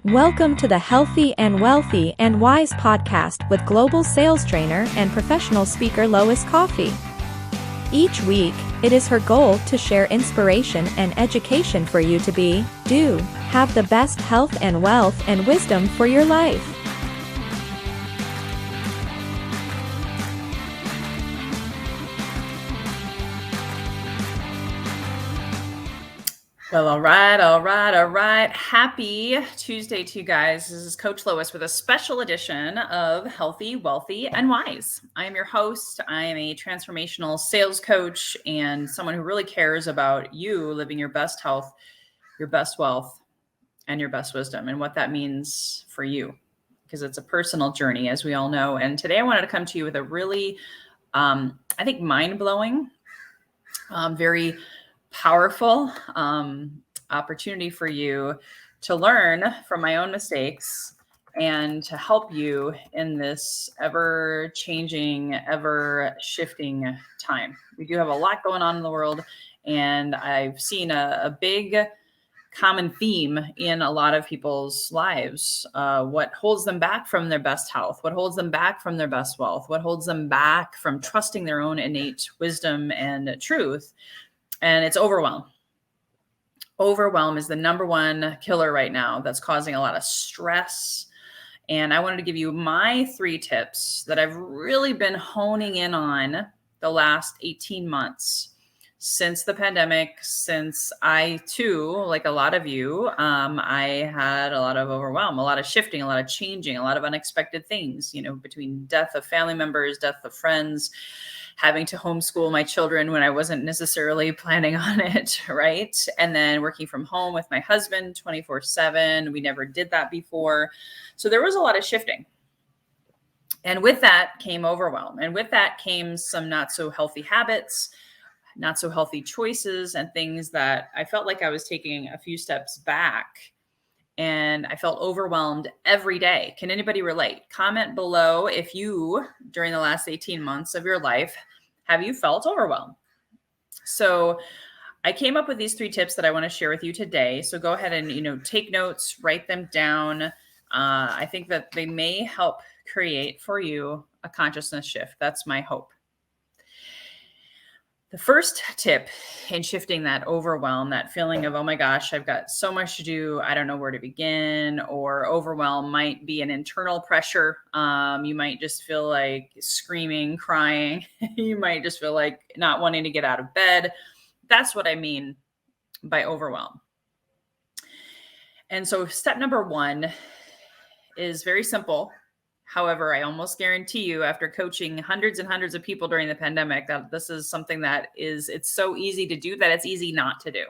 Welcome to the Healthy and Wealthy and Wise podcast with global sales trainer and professional speaker Lois Coffey. Each week, it is her goal to share inspiration and education for you to have the best health and wealth and wisdom for your life. Well, all right. Happy Tuesday to you guys. This is Coach Lois with a special edition of Healthy, Wealthy, and Wise. I am your host. I am a transformational sales coach and someone who really cares about you living your best health, your best wealth, and your best wisdom, and what that means for you, because it's a personal journey, as we all know. And today I wanted to come to you with a really, I think, mind-blowing, very powerful opportunity for you to learn from my own mistakes and to help you in this ever-changing, ever-shifting time. We do have a lot going on in the world, and I've seen a big common theme in a lot of people's lives. What holds them back from their best health? What holds them back from their best wealth? What holds them back from trusting their own innate wisdom and truth? And it's overwhelm. Overwhelm is the number one killer right now that's causing a lot of stress. And I wanted to give you my 3 tips that I've really been honing in on the last 18 months since the pandemic, since I too, like a lot of you, I had a lot of overwhelm, a lot of shifting, a lot of changing, a lot of unexpected things, between death of family members, death of friends, having to homeschool my children when I wasn't necessarily planning on it, right? And then working from home with my husband 24/7. We never did that before. So there was a lot of shifting. And with that came overwhelm. And with that came some not so healthy habits, not so healthy choices, and things that I felt like I was taking a few steps back. And I felt overwhelmed every day. Can anybody relate? Comment below if you, during the last 18 months of your life, have you felt overwhelmed? So I came up with these 3 tips that I want to share with you today. So go ahead and, take notes, write them down. I think that they may help create for you a consciousness shift. That's my hope. The first tip in shifting that overwhelm, that feeling of, oh my gosh, I've got so much to do, I don't know where to begin, or overwhelm might be an internal pressure. You might just feel like screaming, crying. You might just feel like not wanting to get out of bed. That's what I mean by overwhelm. And so step number 1 is very simple. However, I almost guarantee you, after coaching hundreds and hundreds of people during the pandemic, that this is something that it's so easy to do that it's easy not to do.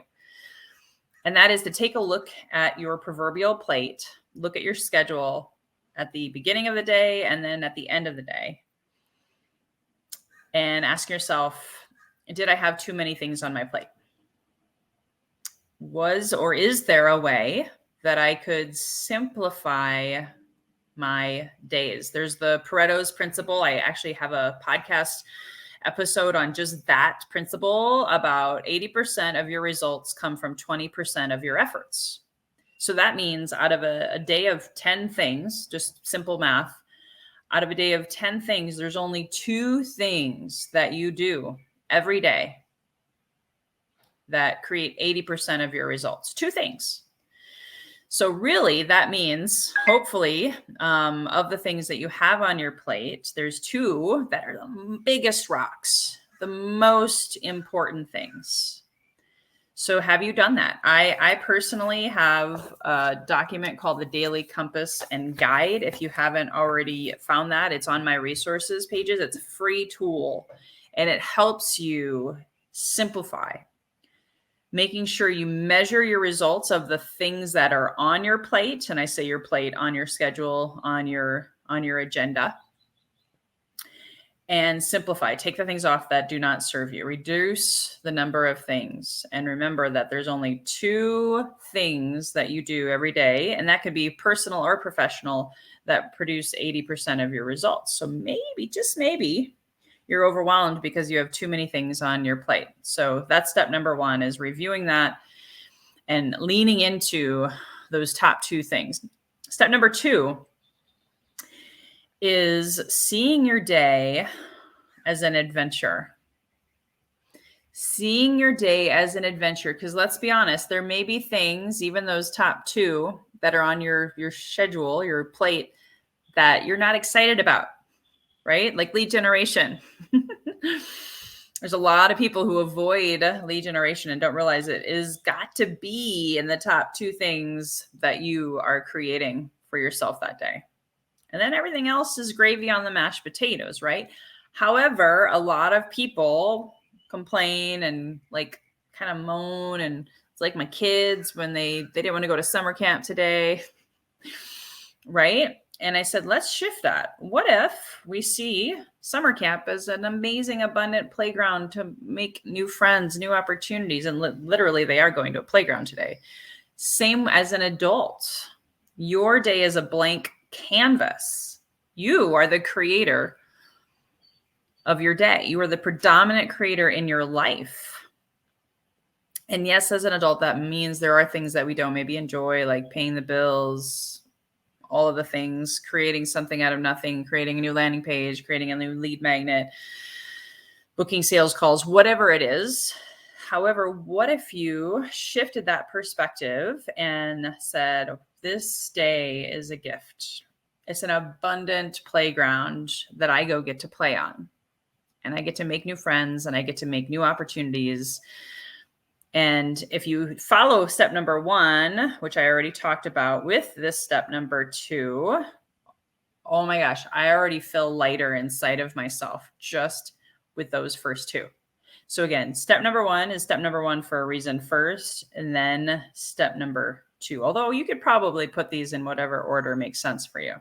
And that is to take a look at your proverbial plate, look at your schedule at the beginning of the day and then at the end of the day, and ask yourself, did I have too many things on my plate? Was or is there a way that I could simplify my days? There's the Pareto's principle. I actually have a podcast episode on just that principle. About 80% of your results come from 20% of your efforts. So that means out of a day of 10 things, just simple math, out of a day of 10 things, there's only 2 things that you do every day that create 80% of your results. 2 things. So really, that means, hopefully, of the things that you have on your plate, there's 2 that are the biggest rocks, the most important things. So have you done that? I personally have a document called the Daily Compass and Guide. If you haven't already found that, it's on my resources pages. It's a free tool, and it helps you simplify, making sure you measure your results of the things that are on your plate. And I say your plate, on your schedule, on your agenda, and simplify. Take the things off that do not serve you. Reduce the number of things. And remember that there's only 2 things that you do every day. And that could be personal or professional, that produce 80% of your results. So maybe, just maybe, you're overwhelmed because you have too many things on your plate. So that's step number 1, is reviewing that and leaning into those top 2 things. Step number 2 is seeing your day as an adventure. Seeing your day as an adventure, because let's be honest, there may be things, even those top 2 that are on your schedule, your plate, that you're not excited about, right? Like lead generation. There's a lot of people who avoid lead generation and don't realize it is got to be in the top 2 things that you are creating for yourself that day. And then everything else is gravy on the mashed potatoes, right? However, a lot of people complain and like kind of moan, and it's like my kids when they didn't want to go to summer camp today, right? And I said, let's shift that. What if we see summer camp as an amazing, abundant playground to make new friends, new opportunities? And literally they are going to a playground today. Same as an adult. Your day is a blank canvas. You are the creator of your day. You are the predominant creator in your life. And yes, as an adult, that means there are things that we don't maybe enjoy, like paying the bills, all of the things, creating something out of nothing, creating a new landing page, creating a new lead magnet, booking sales calls, whatever it is. However, what if you shifted that perspective and said, this day is a gift. It's an abundant playground that I get to play on. And I get to make new friends and I get to make new opportunities. And if you follow step number 1, which I already talked about with this step number 2, oh my gosh, I already feel lighter inside of myself just with those first 2. So again, step number 1 is step number 1 for a reason first, and then step number 2. Although you could probably put these in whatever order makes sense for you.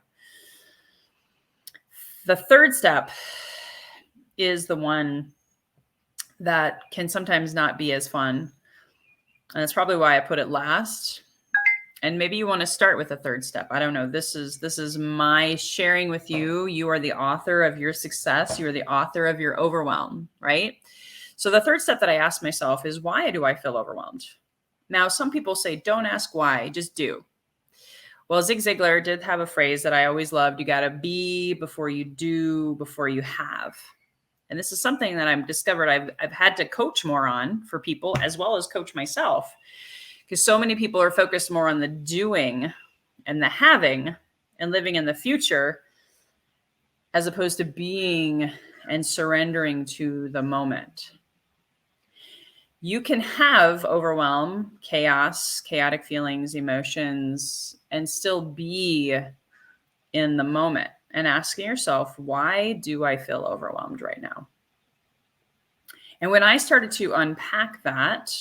The third step is the one that can sometimes not be as fun. And that's probably why I put it last. And maybe you want to start with a third step. I don't know. This is my sharing with you. You are the author of your success. You are the author of your overwhelm, right? So the third step that I ask myself is, why do I feel overwhelmed? Now, some people say, don't ask why, just do. Well, Zig Ziglar did have a phrase that I always loved. You got to be before you do, before you have. And this is something that I've discovered I've had to coach more on for people, as well as coach myself, because so many people are focused more on the doing and the having and living in the future, as opposed to being and surrendering to the moment. You can have overwhelm, chaos, chaotic feelings, emotions, and still be in the moment and asking yourself, why do I feel overwhelmed right now? And when I started to unpack that,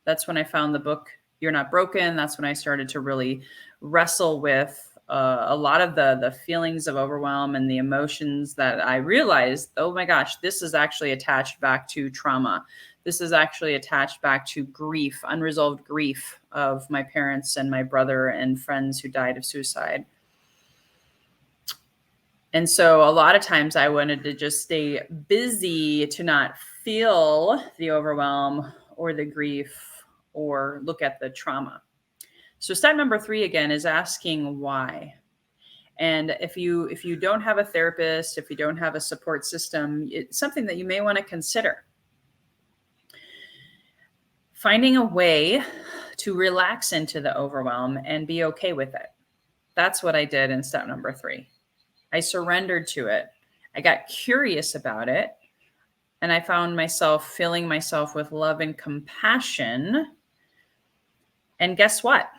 that's when I found the book, You're Not Broken. That's when I started to really wrestle with a lot of the feelings of overwhelm and the emotions that I realized, oh my gosh, this is actually attached back to trauma. This is actually attached back to grief, unresolved grief of my parents and my brother and friends who died of suicide. And so a lot of times I wanted to just stay busy to not feel the overwhelm or the grief or look at the trauma. So step number 3, again, is asking why. And if you don't have a therapist, if you don't have a support system, it's something that you may want to consider. Finding a way to relax into the overwhelm and be okay with it. That's what I did in step number 3. I surrendered to it. I got curious about it. And I found myself filling myself with love and compassion. And guess what?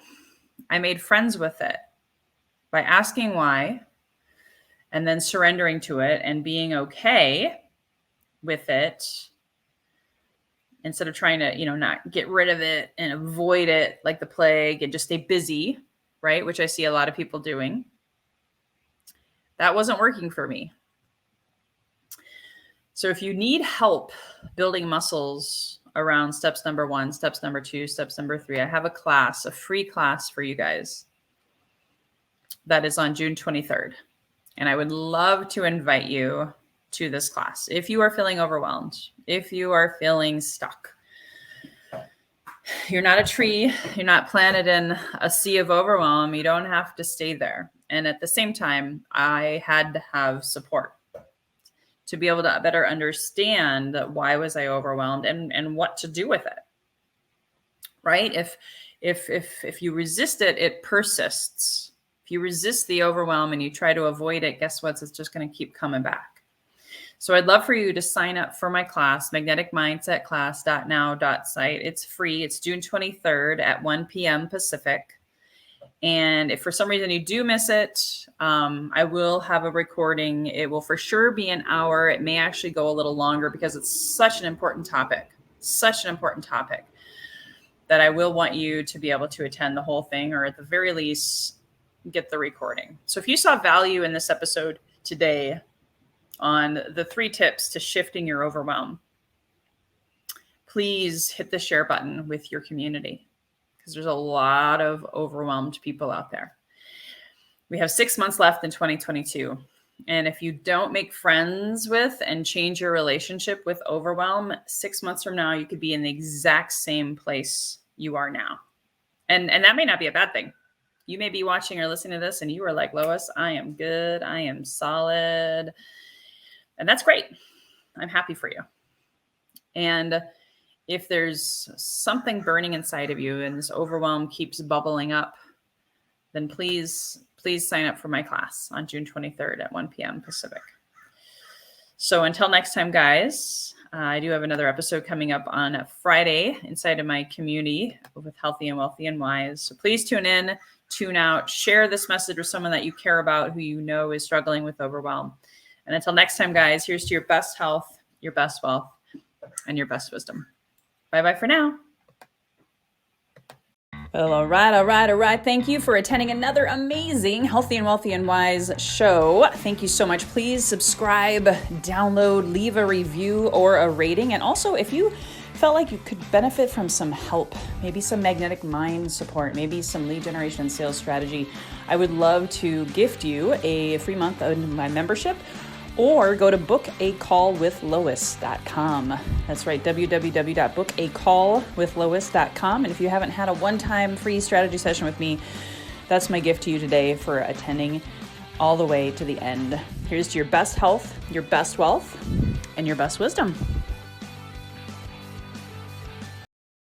I made friends with it by asking why and then surrendering to it and being okay with it, instead of trying to, not get rid of it and avoid it like the plague and just stay busy, right? Which I see a lot of people doing. That wasn't working for me. So if you need help building muscles around steps number 1, steps number 2, steps number 3, I have a free class for you guys that is on June 23rd. And I would love to invite you to this class. If you are feeling overwhelmed, if you are feeling stuck, You're not a tree. You're not planted in a sea of overwhelm. You don't have to stay there. And at the same time, I had to have support to be able to better understand why was I overwhelmed and what to do with it. Right? If you resist it, it persists. If you resist the overwhelm and you try to avoid it, guess what? It's just going to keep coming back. So I'd love for you to sign up for my class, magneticmindsetclass.now.site. It's free. It's June 23rd at 1 p.m. Pacific. And if for some reason you do miss it, I will have a recording. It will for sure be an hour. It may actually go a little longer because it's such an important topic, that I will want you to be able to attend the whole thing, or at the very least, get the recording. So if you saw value in this episode today on the 3 tips to shifting your overwhelm, please hit the share button with your community, because there's a lot of overwhelmed people out there. We have 6 months left in 2022. And if you don't make friends with and change your relationship with overwhelm, 6 months from now, you could be in the exact same place you are now. And that may not be a bad thing. You may be watching or listening to this and you are like, Lois, I am good. I am solid. And that's great. I'm happy for you. And if there's something burning inside of you and this overwhelm keeps bubbling up, then please sign up for my class on June 23rd at 1 p.m. Pacific. So until next time, guys, I do have another episode coming up on a Friday inside of my community with Healthy and Wealthy and Wise. So please tune in, tune out, share this message with someone that you care about who you know is struggling with overwhelm. And until next time, guys, here's to your best health, your best wealth, and your best wisdom. Bye-bye for now. Well, all right. Thank you for attending another amazing Healthy and Wealthy and Wise show. Thank you so much. Please subscribe, download, leave a review or a rating. And also, if you felt like you could benefit from some help, maybe some magnetic mind support, maybe some lead generation and sales strategy, I would love to gift you a free month of my membership. Or go to bookacallwithlois.com. That's right, www.bookacallwithlois.com. And if you haven't had a one-time free strategy session with me, that's my gift to you today for attending all the way to the end. Here's to your best health, your best wealth, and your best wisdom.